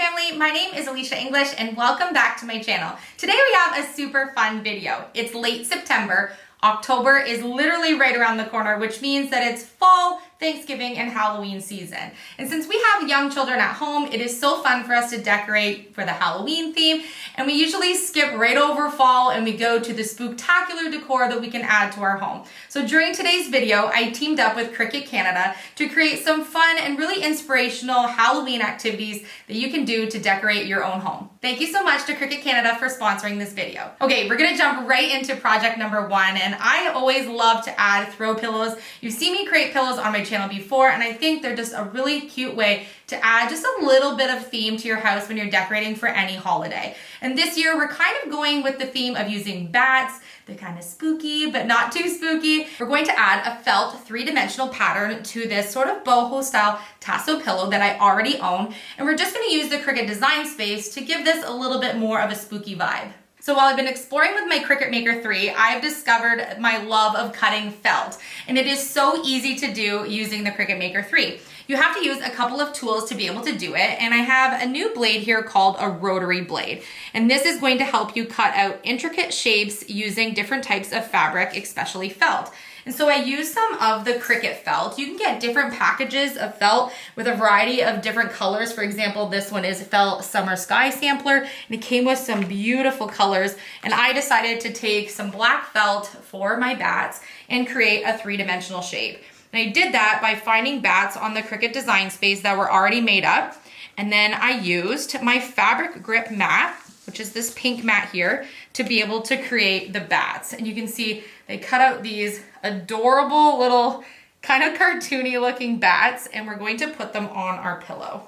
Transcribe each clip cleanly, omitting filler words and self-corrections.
family, my name is Alicia English and welcome back to my channel. Today we have a super fun video. It's late September. October is literally right around the corner, which means that it's fall, Thanksgiving, and Halloween season. And since we have young children at home, it is so fun for us to decorate for the Halloween theme. And we usually skip right over fall and we go to the spooktacular decor that we can add to our home. So during today's video, I teamed up with Cricut Canada to create some fun and really inspirational Halloween activities that you can do to decorate your own home. Thank you so much to Cricut Canada for sponsoring this video. Okay, we're gonna jump right into project number one, and I always love to add throw pillows. You've seen me create pillows on my channel before, and I think they're just a really cute way to add just a little bit of theme to your house when you're decorating for any holiday. And this year we're kind of going with the theme of using bats. They're kind of spooky, but not too spooky. We're going to add a felt three-dimensional pattern to this sort of boho style tasso pillow that I already own. And we're just gonna use the Cricut design space to give this a little bit more of a spooky vibe. So while I've been exploring with my Cricut Maker 3, I've discovered my love of cutting felt. And it is so easy to do using the Cricut Maker 3. You have to use a couple of tools to be able to do it, and I have a new blade here called a rotary blade. And this is going to help you cut out intricate shapes using different types of fabric, especially felt. And so I used some of the Cricut felt. You can get different packages of felt with a variety of different colors. For example, this one is Felt Summer Sky Sampler, and it came with some beautiful colors. And I decided to take some black felt for my bats and create a three-dimensional shape. And I did that by finding bats on the Cricut design space that were already made up. And then I used my fabric grip mat, which is this pink mat here, to be able to create the bats. And you can see they cut out these adorable little kind of cartoony looking bats, and we're going to put them on our pillow.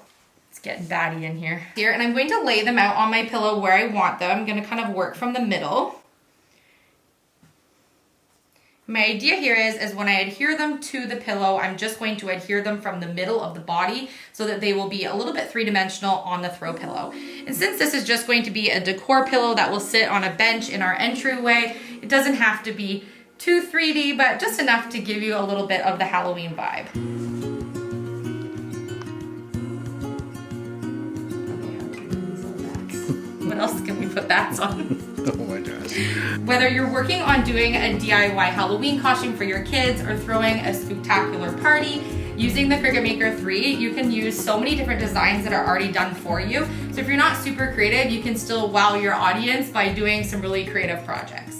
It's getting batty in here. And I'm going to lay them out on my pillow where I want them. I'm gonna kind of work from the middle. My idea here is when I adhere them to the pillow, I'm just going to adhere them from the middle of the body so that they will be a little bit three-dimensional on the throw pillow. And since this is just going to be a decor pillow that will sit on a bench in our entryway, it doesn't have to be too 3D, but just enough to give you a little bit of the Halloween vibe. What else can we put bats on? Oh my gosh. Whether you're working on doing a DIY Halloween costume for your kids or throwing a spooktacular party, using the Cricut Maker 3, you can use so many different designs that are already done for you. So if you're not super creative, you can still wow your audience by doing some really creative projects.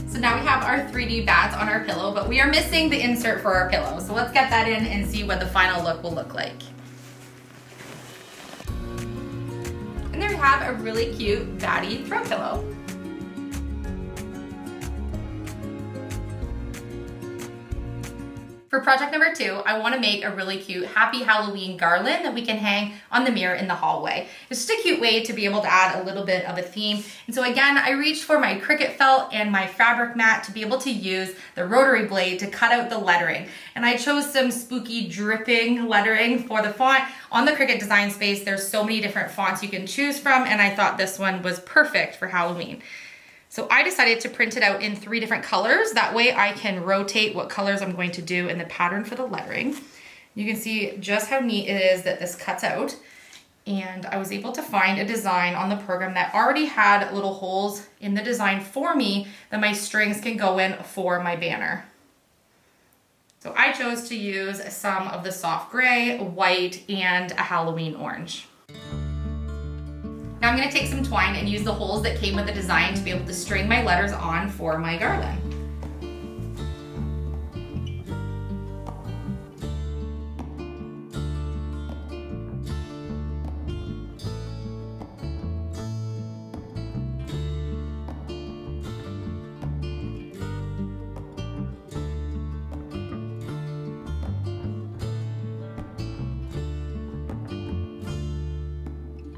So now we have our 3D bats on our pillow, but we are missing the insert for our pillow. So let's get that in and see what the final look will look like. And there we have a really cute batty throw pillow. For project number 2, I want to make a really cute Happy Halloween garland that we can hang on the mirror in the hallway. It's just a cute way to be able to add a little bit of a theme. And so again, I reached for my Cricut felt and my fabric mat to be able to use the rotary blade to cut out the lettering. And I chose some spooky dripping lettering for the font. On the Cricut design space, there's so many different fonts you can choose from, and I thought this one was perfect for Halloween. So I decided to print it out in 3 different colors. That way I can rotate what colors I'm going to do in the pattern for the lettering. You can see just how neat it is that this cuts out. And I was able to find a design on the program that already had little holes in the design for me that my strings can go in for my banner. So I chose to use some of the soft gray, white, and a Halloween orange. Now I'm going to take some twine and use the holes that came with the design to be able to string my letters on for my garland.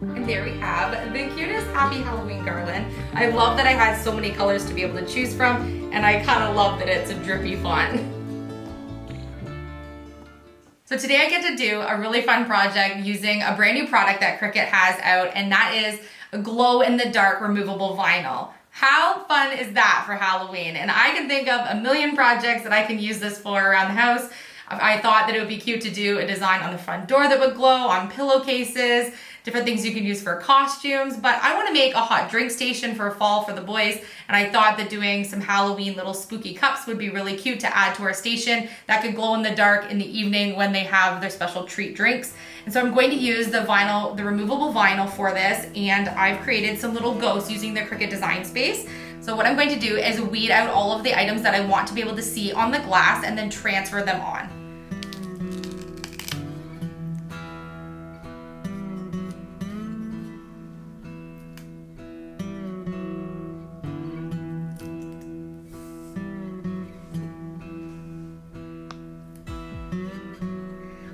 And there we have the cutest Happy Halloween garland. I love that I had so many colors to be able to choose from, and I kind of love that it's a drippy font. So today I get to do a really fun project using a brand new product that Cricut has out, and that is a glow-in-the-dark removable vinyl. How fun is that for Halloween? And I can think of a million projects that I can use this for around the house. I thought that it would be cute to do a design on the front door that would glow, on pillowcases, different things you can use for costumes, but I want to make a hot drink station for fall for the boys, and I thought that doing some Halloween little spooky cups would be really cute to add to our station that could glow in the dark in the evening when they have their special treat drinks. And so I'm going to use the vinyl, the removable vinyl for this, and I've created some little ghosts using the Cricut Design Space. So what I'm going to do is weed out all of the items that I want to be able to see on the glass and then transfer them on.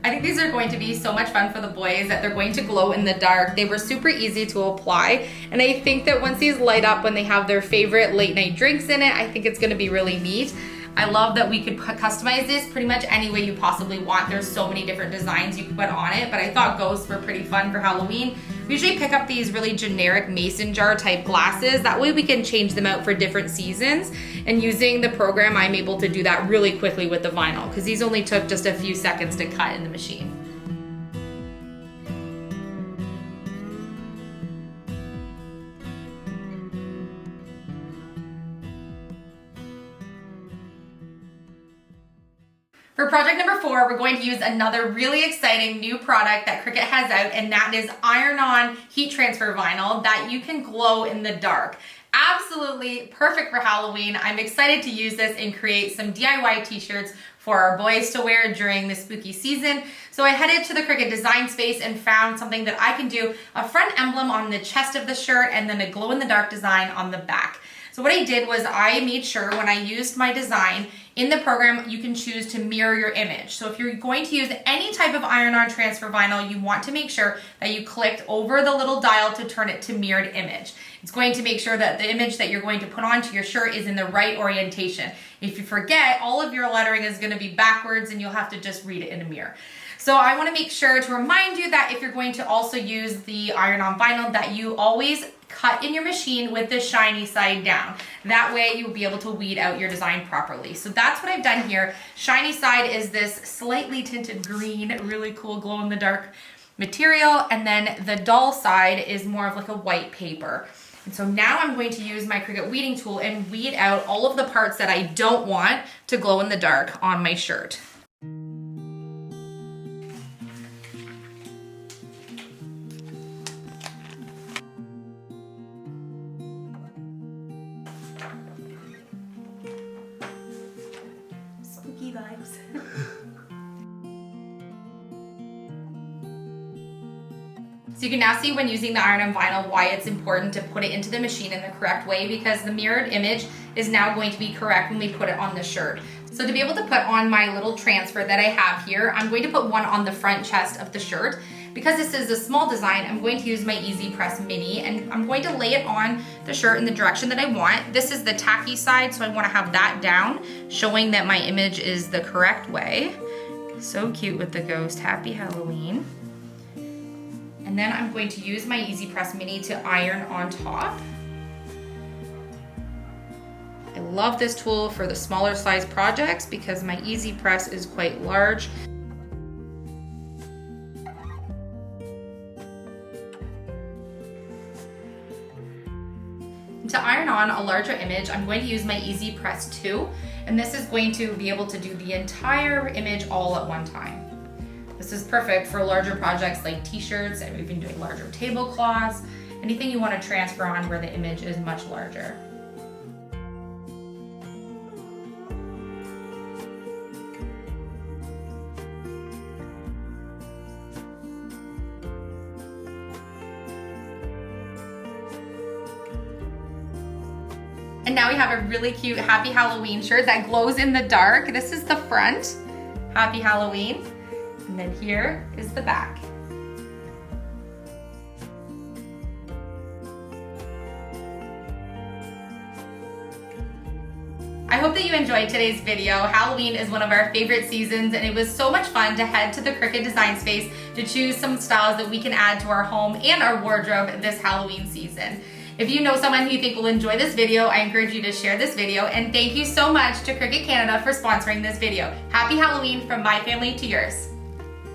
I think these are going to be so much fun for the boys that they're going to glow in the dark. They were super easy to apply, and I think that once these light up when they have their favorite late night drinks in it, I think it's gonna be really neat. I love that we could customize this pretty much any way you possibly want. There's so many different designs you could put on it, but I thought ghosts were pretty fun for Halloween. We usually pick up these really generic mason jar type glasses. That way we can change them out for different seasons. And using the program, I'm able to do that really quickly with the vinyl because these only took just a few seconds to cut in the machine. For project number 4, we're going to use another really exciting new product that Cricut has out, and that is iron-on heat transfer vinyl that you can glow in the dark. Absolutely perfect for Halloween. I'm excited to use this and create some DIY t-shirts for our boys to wear during the spooky season. So I headed to the Cricut Design Space and found something that I can do a front emblem on the chest of the shirt and then a glow-in-the-dark design on the back. So what I did was I made sure when I used my design in the program, you can choose to mirror your image. So if you're going to use any type of iron-on transfer vinyl, you want to make sure that you clicked over the little dial to turn it to mirrored image. It's going to make sure that the image that you're going to put onto your shirt is in the right orientation. If you forget, all of your lettering is going to be backwards and you'll have to just read it in a mirror. So I want to make sure to remind you that if you're going to also use the iron-on vinyl, that you always cut in your machine with the shiny side down. That way you'll be able to weed out your design properly. So that's what I've done here. Shiny side is this slightly tinted green, really cool glow-in-the-dark material, and then the dull side is more of like a white paper. And so now I'm going to use my Cricut weeding tool and weed out all of the parts that I don't want to glow in the dark on my shirt. Spooky vibes. So you can now see when using the iron-on vinyl why it's important to put it into the machine in the correct way, because the mirrored image is now going to be correct when we put it on the shirt. So to be able to put on my little transfer that I have here, I'm going to put one on the front chest of the shirt. Because this is a small design, I'm going to use my Easy Press Mini, and I'm going to lay it on the shirt in the direction that I want. This is the tacky side, so I want to have that down, showing that my image is the correct way. So cute with the ghost. Happy Halloween. And then I'm going to use my Easy Press Mini to iron on top. I love this tool for the smaller size projects because my Easy Press is quite large. To iron on a larger image, I'm going to use my Easy Press 2, and this is going to be able to do the entire image all at one time. This is perfect for larger projects like t-shirts, and we've been doing larger tablecloths, anything you want to transfer on where the image is much larger. And now we have a really cute Happy Halloween shirt that glows in the dark. This is the front, Happy Halloween. And then here is the back. I hope that that you enjoyed today's video. Halloween is one of our favorite seasons, and it was so much fun to head to the Cricut Design Space to choose some styles that we can add to our home and our wardrobe this Halloween season. If you know someone who you think will enjoy this video, I encourage you to share this video, and thank you so much to Cricut Canada for sponsoring this video. Happy Halloween from my family to yours.